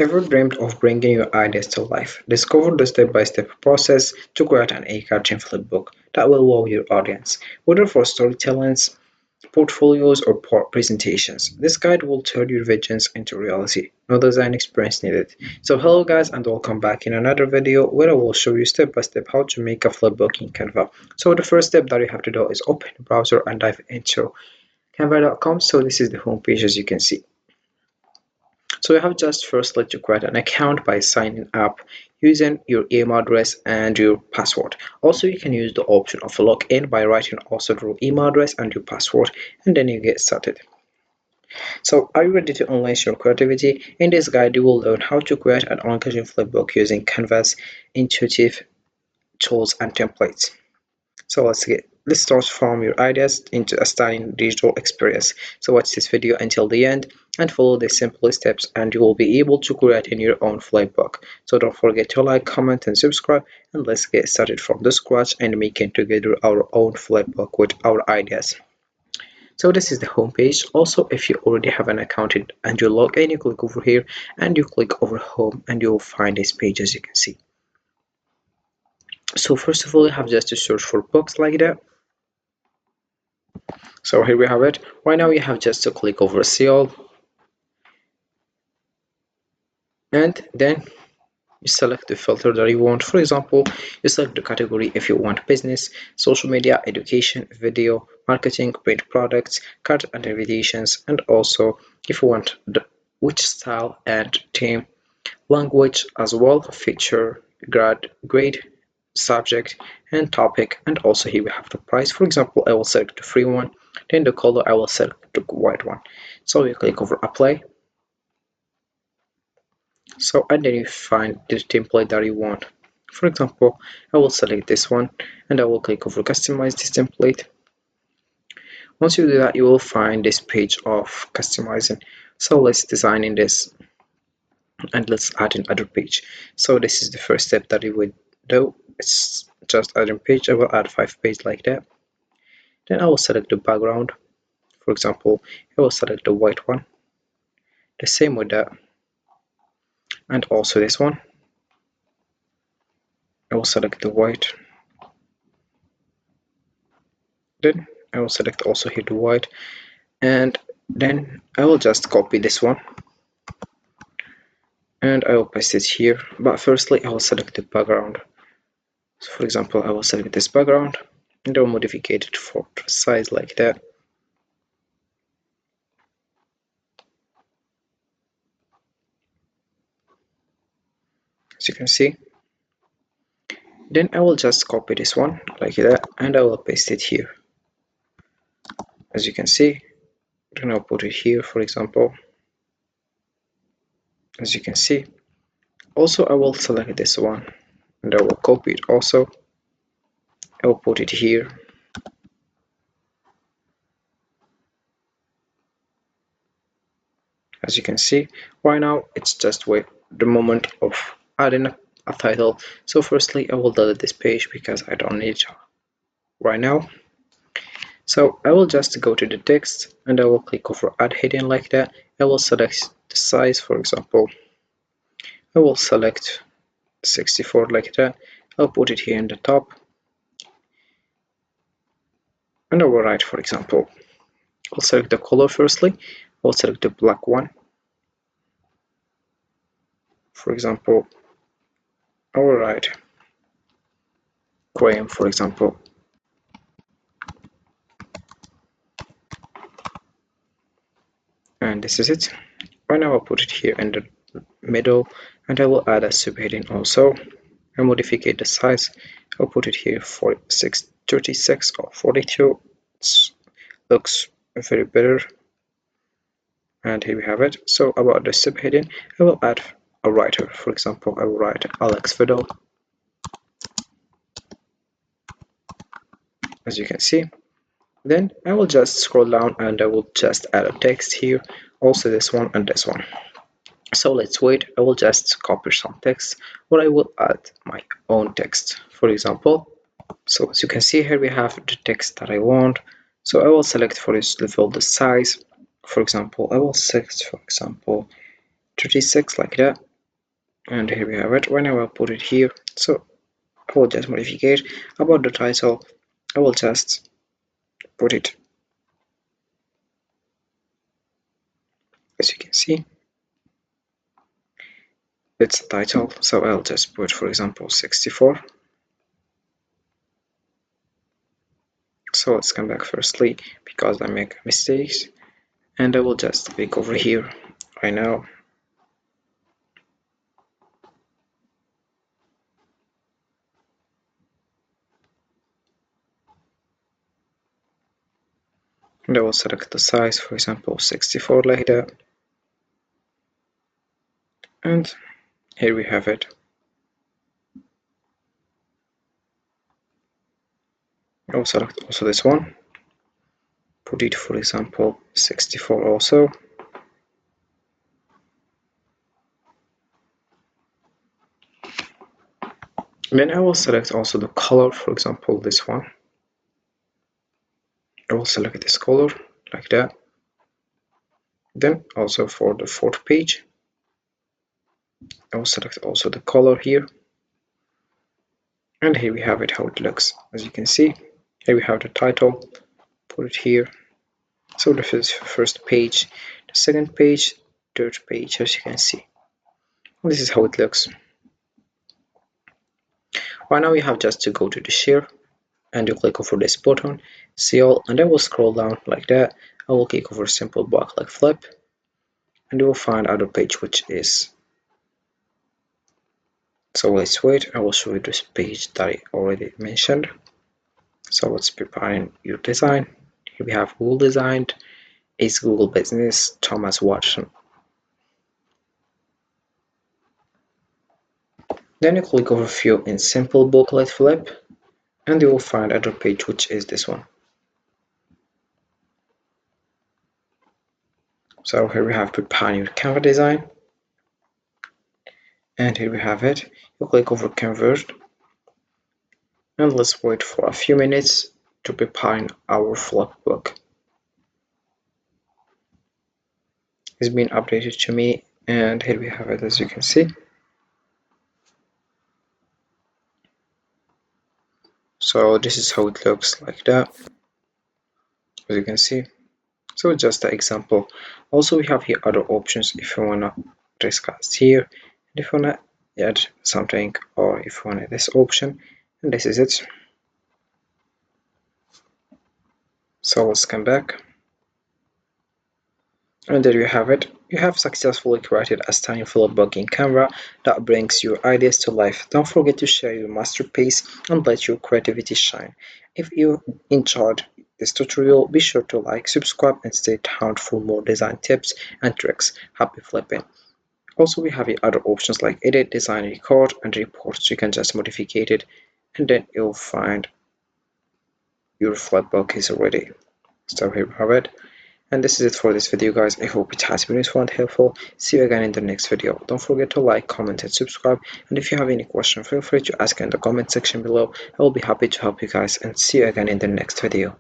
Ever dreamed of bringing your ideas to life? Discover the step-by-step process to create an eye-catching flipbook that will wow your audience. Whether for storytellings, portfolios, or presentations, this guide will turn your visions into reality. No design experience needed. So hello guys and welcome back in another video where I will show you step-by-step how to make a flipbook in Canva. So the first step that you have to do is open the browser and dive into canva.com. So this is the home page as you can see. So you have just firstly to create an account by signing up using your email address and your password. Also, you can use the option of login by writing also your email address and your password, and then you get started. So are you ready to unleash your creativity? In this guide, you will learn how to create an engaging flipbook using Canva's intuitive tools and templates. So let's transform your ideas into a stunning digital experience. So watch this video until the end and follow the simple steps and you will be able to create in your own flipbook. So don't forget to like, comment and subscribe, and let's get started from the scratch and making together our own flipbook with our ideas. So this is the home page. Also, if you already have an account and you log in, you click over here and you click over home and you'll find this page as you can see. So first of all, you have just to search for books like that. So here we have it. Right now you have just to click over see all, and then you select the filter that you want. For example, you select the category if you want business, social media, education, video, marketing, print products, card and invitations, and also if you want which style and theme, language as well, feature, grade, subject and topic, and also here we have the price. For example, I will select the free one, then the color I will select the white one. So you click over apply. So and then you find the template that you want. For example, I will select this one and I will click over customize this template. Once you do that, you will find this page of customizing. So let's design in this and let's add another page. So this is the first step that you would do. It's just adding page. I will add 5 pages like that. Then I will select the background. For example, I will select the white one. The same with that. And also this one. I will select the white. Then I will select also here the white. And then I will just copy this one. And I will paste it here. But firstly, I will select the background. So for example, I will select this background and I will modify it for size like that. As you can see. Then I will just copy this one like that and I will paste it here. As you can see, then I'll put it here, for example. As you can see. Also, I will select this one and I will copy it also. I will put it here. As you can see, right now it's just wait the moment of adding a title. So firstly, I will delete this page because I don't need it right now. So I will just go to the text and I will click over add heading like that. I will select the size, for example. I will select 64 like that. I'll put it here in the top. And I will write, for example, I'll select the color firstly. I'll select the black one. For example, I will write crayon, for example. And this is it. Right now I'll put it here in the middle and I will add a subheading also. I modify the size. I'll put it here for 36 or 42. It looks very better. And here we have it. So about the subheading, I will add a writer. For example, I will write Alex Fiddle. As you can see. Then I will just scroll down and I will just add a text here. Also this one and this one. So let's wait. I will just copy some text or I will add my own text. For example, so as you can see here we have the text that I want. So I will select for this level the size. For example, I will select, for example, 36 like that. And here we have it. When I will put it here, so I will just modify it. About the title, I will just put it, as you can see, it's the title. So I'll just put, for example, 64. So let's come back firstly because I make mistakes, and I will just click over here right now. And I will select the size, for example, 64 like that. And here we have it. I will select also this one. Put it, for example, 64 also. Then I will select also the color, for example, this one. I will select this color like that. Then also for the fourth page, I will select also the color here. And here we have it, how it looks. As you can see, here we have the title, put it here. So this is first page, the second page, third page, as you can see. This is how it looks. Right now you have just to go to the share and you click over this button, see all, and I will scroll down like that. I will click over simple block like flip, and you will find other page which is. So let's wait, I will show you this page that I already mentioned. So let's prepare your design. Here we have Google designed, is Google business, Thomas Watson. Then you click over view in simple booklet flip, and you will find other page which is this one. So here we have prepare your Canva design, and here we have it. You click over convert, and let's wait for a few minutes to prepare our flipbook. It's been updated to me, and here we have it, as you can see. So this is how it looks like that, as you can see. So just an example. Also we have here other options if you wanna discuss here, and if you wanna add something, or if you wanna this option, and this is it. So let's come back, and there you have it. You have successfully created a stunning flipbook in Canva that brings your ideas to life. Don't forget to share your masterpiece and let your creativity shine. If you enjoyed this tutorial, be sure to like, subscribe, and stay tuned for more design tips and tricks. Happy flipping! Also, we have other options like edit, design, record, and report. So you can just modify it, and then you'll find your flipbook is ready. So here we have it. And this is it for this video, guys. I hope it has been useful and helpful. See you again in the next video. Don't forget to like, comment, and subscribe. And if you have any question, feel free to ask in the comment section below. I will be happy to help you guys, and see you again in the next video.